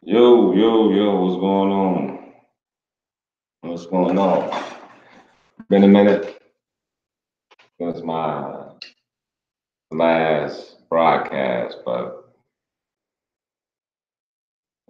Yo, what's going on? What's going on? Been a minute since my last broadcast, but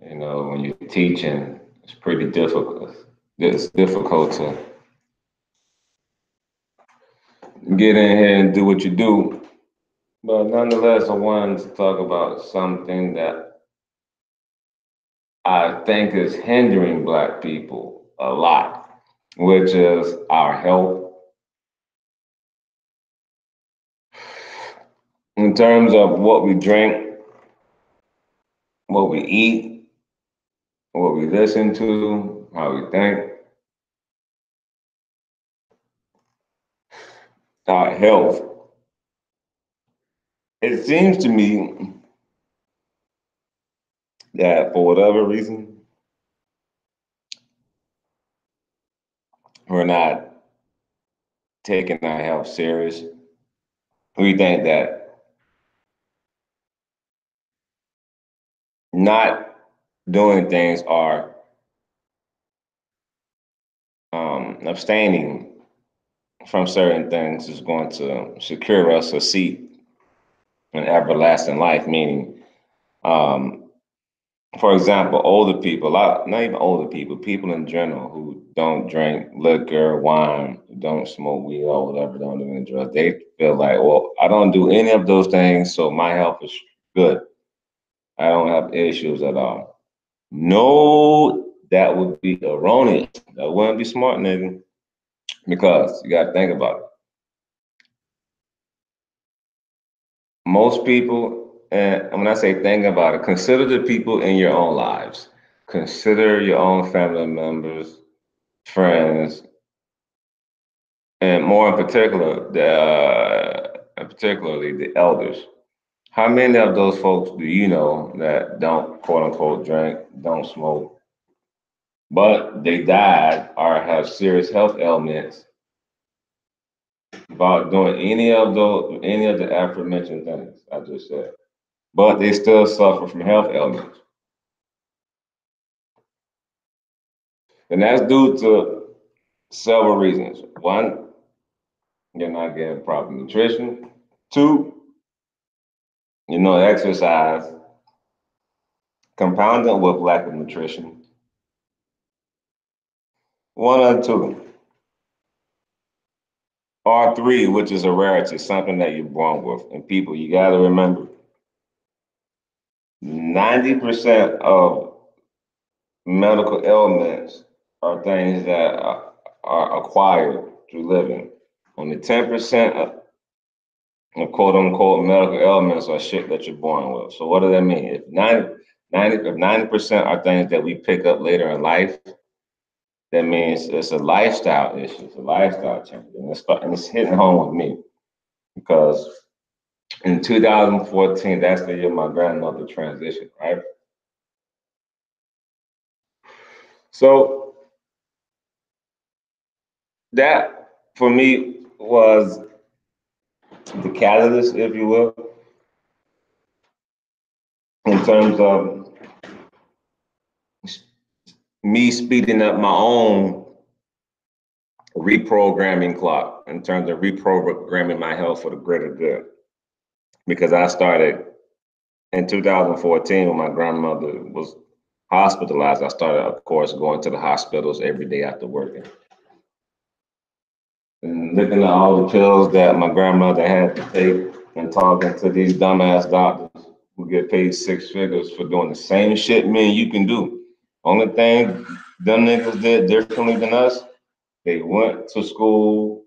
when you're teaching, it's pretty difficult. It's difficult to get in here and do what you do. But nonetheless, I wanted to talk about something that I think is hindering Black people a lot, which is our health in terms of what we drink, what we eat, what we listen to, how we think, our health. It seems to me that for whatever reason, we're not taking our health serious. We think that not doing things or abstaining from certain things is going to secure us a seat in everlasting life, meaning um, for example, older people, not even older people, people in general who don't drink liquor, wine, don't smoke weed or whatever, don't do any drugs, they feel like, well, I don't do any of those things, so my health is good. I don't have issues at all. No, that would be erroneous. That wouldn't be smart, nigga, because you got to think about it. Most people, and when I say think about it, consider the people in your own lives. Consider your own family members, friends, and more in particular, particularly the elders. How many of those folks do you know that don't quote unquote drink, don't smoke, but they died or have serious health ailments about doing any of the aforementioned things I just said, but they still suffer from health ailments, and that's due to several reasons. One, you're not getting proper nutrition. Two, exercise compounded with lack of nutrition. One or two, or three, which is a rarity, something that you're born with. And people, you got to remember, 90% of medical ailments are things that are acquired through living. Only 10% of quote unquote medical ailments are shit that you're born with. So what does that mean? If 90% are things that we pick up later in life, that means it's a lifestyle issue, it's a lifestyle change. And it's hitting home with me because in 2014, that's the year my grandmother transitioned, right? So that for me was the catalyst, if you will, in terms of me speeding up my own reprogramming clock, in terms of reprogramming my health for the greater good. Because I started in 2014 when my grandmother was hospitalized. I started, of course, going to the hospitals every day after working. And looking at all the pills that my grandmother had to take and talking to these dumbass doctors who get paid six figures for doing the same shit me and you can do. Only thing them niggas did differently than us, they went to school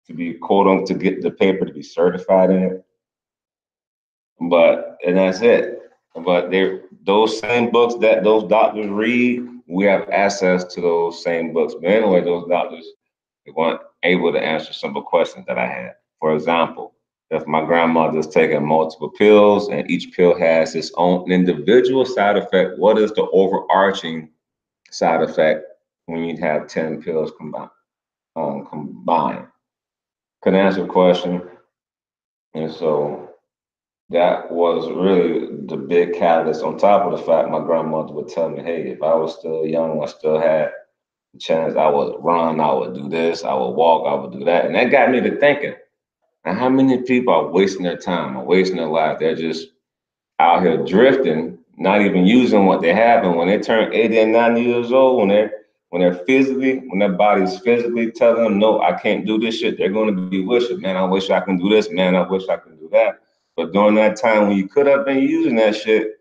to be quote unquote to get the paper to be certified in it. But and that's it. But they those same books that those doctors read, we have access to those same books. But anyway, those doctors they weren't able to answer simple questions that I had. For example, if my grandmother is taking multiple pills and each pill has its own individual side effect, what is the overarching side effect when you have 10 pills combined? Could answer a question. And so that was really the big catalyst. On top of the fact, my grandmother would tell me, "Hey, if I was still young, I still had the chance. I would run, I would do this, I would walk, I would do that," and that got me to thinking. And how many people are wasting their time, are wasting their life? They're just out here drifting, not even using what they have. And when they turn 80 and 90 years old, when their body's physically telling them, no, I can't do this shit, they're going to be wishing, man, I wish I can do this, man, I wish I can do that. But during that time when you could have been using that shit,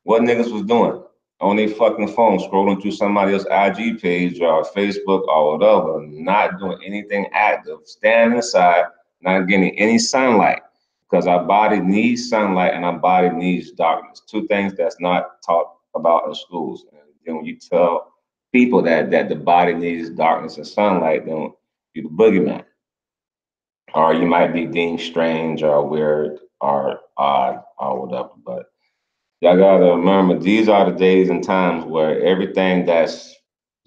what niggas was doing? On their fucking phone, scrolling through somebody else's IG page or Facebook or whatever, not doing anything active, standing inside, not getting any sunlight. Because our body needs sunlight and our body needs darkness. Two things that's not taught about in schools. And then when you tell people that the body needs darkness and sunlight, then you're the boogeyman. Or you might be deemed strange or weird or odd or whatever. But y'all gotta remember these are the days and times where everything that's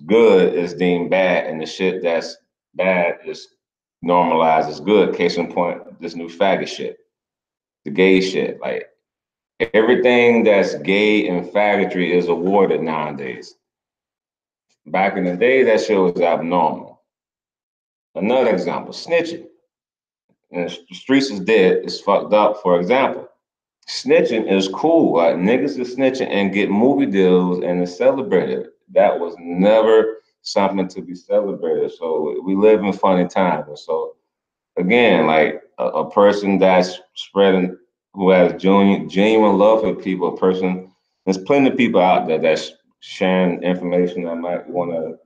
good is deemed bad, and the shit that's bad is normalized as good. Case in point, this new faggot shit, the gay shit. Like everything that's gay and faggotry is awarded nowadays. Back in the day, that shit was abnormal. Another example, snitching. And the streets is dead. It's fucked up. For example, snitching is cool. Like niggas is snitching and get movie deals and is celebrated. That was never something to be celebrated. So we live in funny times. And so again, like a person that's spreading, who has genuine love for people, a person, there's plenty of people out there that's sharing information that might want to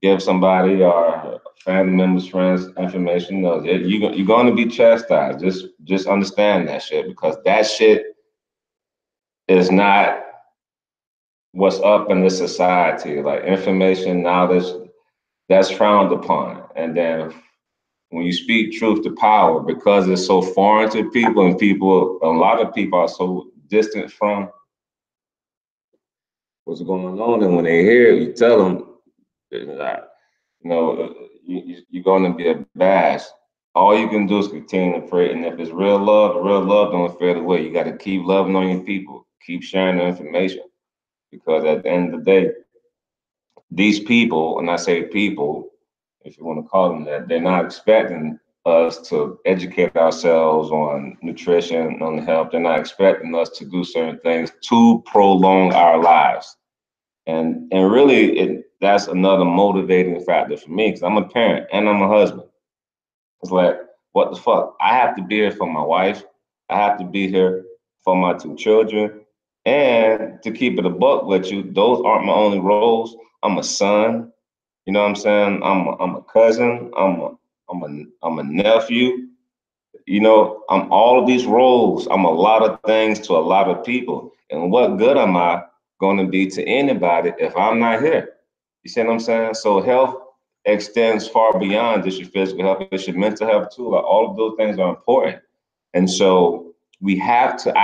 give somebody or family members, friends information. No, you're going to be chastised. Just understand that shit because that shit is not what's up in this society. Like information, knowledge, that's frowned upon. And then when you speak truth to power, because it's so foreign to people and a lot of people are so distant from what's going on. And when they hear it, you tell them, you know, you're going to be abashed. All you can do is continue to pray. And if it's real love don't fade away. You got to keep loving on your people, keep sharing the information. Because at the end of the day, these people, and I say people, if you want to call them that, they're not expecting us to educate ourselves on nutrition, on health. They're not expecting us to do certain things to prolong our lives. And really, that's another motivating factor for me because I'm a parent and I'm a husband. It's like, what the fuck? I have to be here for my wife. I have to be here for my two children. And to keep it a buck with you, those aren't my only roles. I'm a son. You know what I'm saying? I'm a cousin. I'm a nephew. You know, I'm all of these roles. I'm a lot of things to a lot of people. And what good am I going to be to anybody if I'm not here? You see what I'm saying? So health extends far beyond just your physical health. It's your mental health too. Like all of those things are important. And so I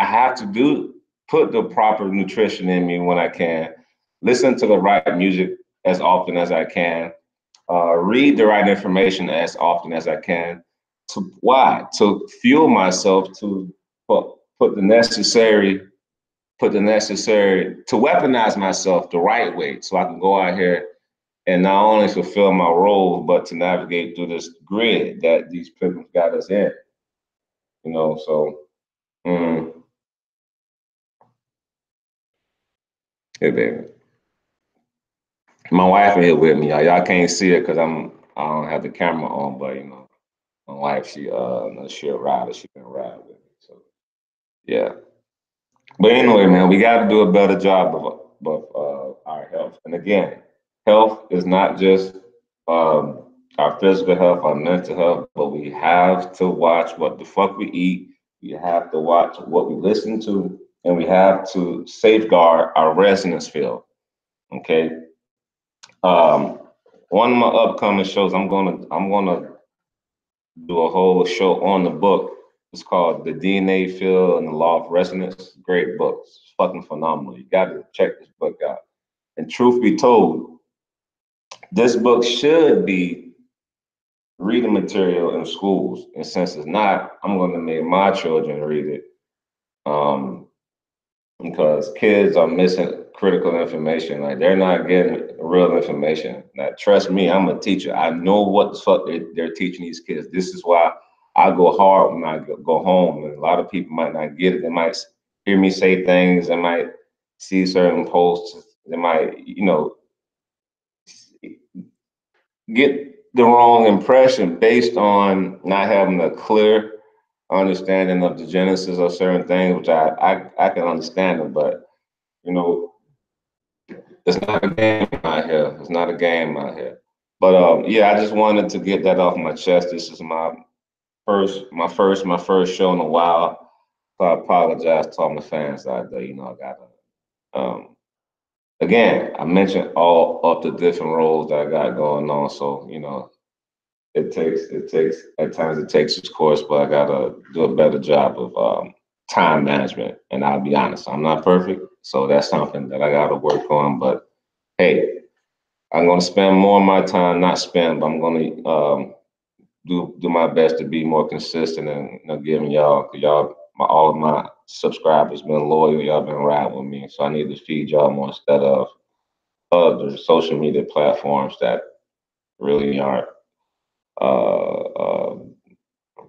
have to put the proper nutrition in me when I can, listen to the right music as often as I can, read the right information as often as I can. To why? To fuel myself to put the necessary, to weaponize myself the right way, so I can go out here and not only fulfill my role, but to navigate through this grid that these pilgrims got us in. You know, so mm, hey baby, my wife in here with me, y'all. Y'all can't see it because I don't have the camera on, but you know, my wife, she a rider. She can ride with me. So yeah. But anyway, man, we got to do a better job of our health. And again, health is not just our physical health, our mental health, but we have to watch what the fuck we eat. We have to watch what we listen to, and we have to safeguard our resonance field. Okay. Um, One of my upcoming shows, I'm gonna do a whole show on the book. It's called The DNA Field and the Law of Resonance. Great book. It's fucking phenomenal. You got to check this book out. And truth be told, this book should be reading material in schools. And since it's not, I'm going to make my children read it. Um, because kids are missing critical information. Like they're not getting real information. Now, trust me, I'm a teacher. I know what the fuck they're teaching these kids. This is why I go hard when I go home. And a lot of people might not get it. They might hear me say things. They might see certain posts. They might, get the wrong impression based on not having a clear understanding of the genesis of certain things, which I can understand them, but you know, it's not a game out here. It's not a game out here. But yeah, I just wanted to get that off my chest. This is my first show in a while. So I apologize to all my fans out there. I got again, I mentioned all of the different roles that I got going on. So, it takes at times it takes its course, but I gotta do a better job of time management. And I'll be honest, I'm not perfect. So that's something that I gotta work on. But hey, I'm going to spend more of my time, not spend, but I'm going to do my best to be more consistent and giving y'all all of my subscribers been loyal. Y'all been riding with me, so I need to feed y'all more instead of other social media platforms that really aren't, I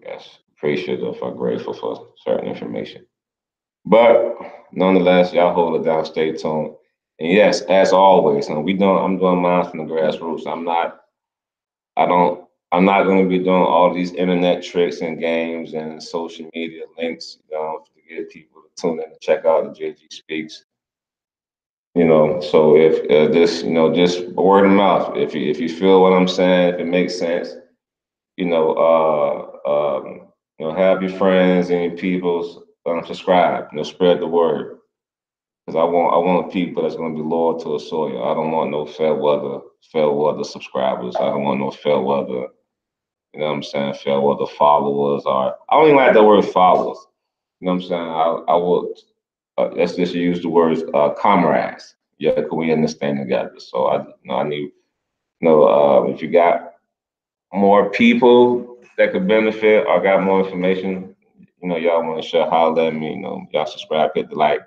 guess, appreciative or grateful for certain information. But nonetheless, y'all hold it down. Stay tuned. And yes, as always, I'm doing mine from the grassroots. I don't. I'm not going to be doing all these internet tricks and games and social media links, to get people to tune in and check out the JG Speaks. So if this, just word of mouth. If you feel what I'm saying, if it makes sense, have your friends and your peoples subscribe. Spread the word. Because I want people that's going to be loyal to a soil. I don't want no fair weather subscribers. I don't want no fair weather. You know what I'm saying? Fair weather followers are. I don't even like the word followers. You know what I'm saying? I would. Let's just use the words comrades. Yeah, can we understand together? So I need. If you got more people that could benefit or got more information, y'all want to share, holler at me. Y'all subscribe, hit the like.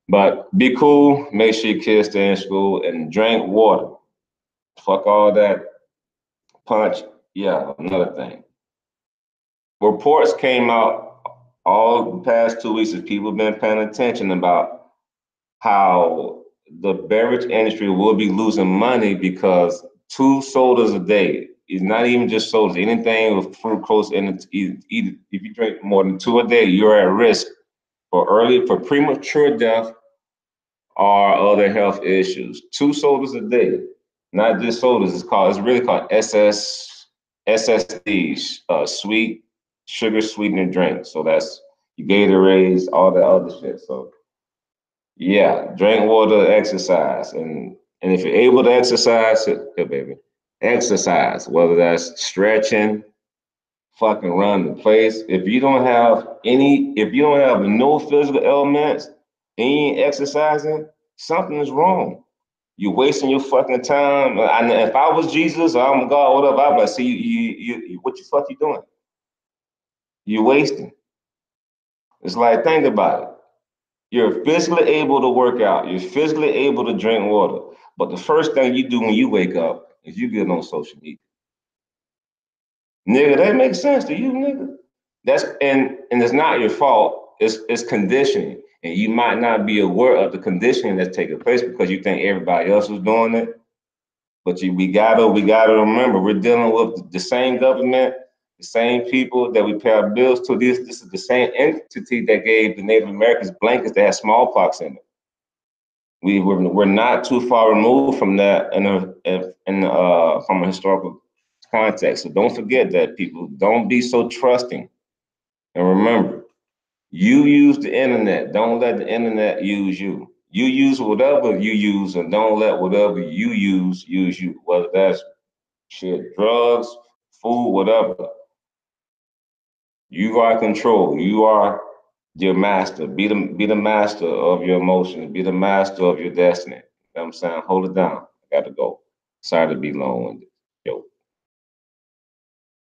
But be cool. Make sure your kids stay in school and drink water. Fuck all that punch. Yeah, another thing. Reports came out all the past 2 weeks as people have been paying attention about how the beverage industry will be losing money because 2 sodas a day is not even just sodas. Anything with fructose in it, either if you drink more than two a day, you're at risk for premature death or other health issues. 2 sodas a day, not just sodas. It's really called SSDs, sweet sugar sweetener drink. So that's your Gatorades, all that other shit. So yeah, drink water, exercise, and if you're able to exercise, here, baby, exercise. Whether that's stretching, fucking run the place. If you don't have no physical elements and you ain't exercising, something is wrong. You're wasting your fucking time. And if I was Jesus or I'm God, whatever, I'd be like, see, what the fuck you doing? You're wasting. It's like, think about it. You're physically able to work out. You're physically able to drink water. But the first thing you do when you wake up is you get on social media. Nigga, that makes sense to you, nigga. And it's not your fault. It's conditioning. And you might not be aware of the conditioning that's taking place because you think everybody else is doing it. But we gotta remember we're dealing with the same government, the same people that we pay our bills to. This is the same entity that gave the Native Americans blankets that had smallpox in it. We're not too far removed from that from a historical context. So don't forget that, people. Don't be so trusting. And remember, you use the internet. Don't let the internet use you. You use whatever you use, and don't let whatever you use you. Whether that's shit, drugs, food, whatever. You are in control. You are your master. Be the master of your emotions. Be the master of your destiny. You know what I'm saying? Hold it down. I got to go. Sorry to be long-winded. Yo.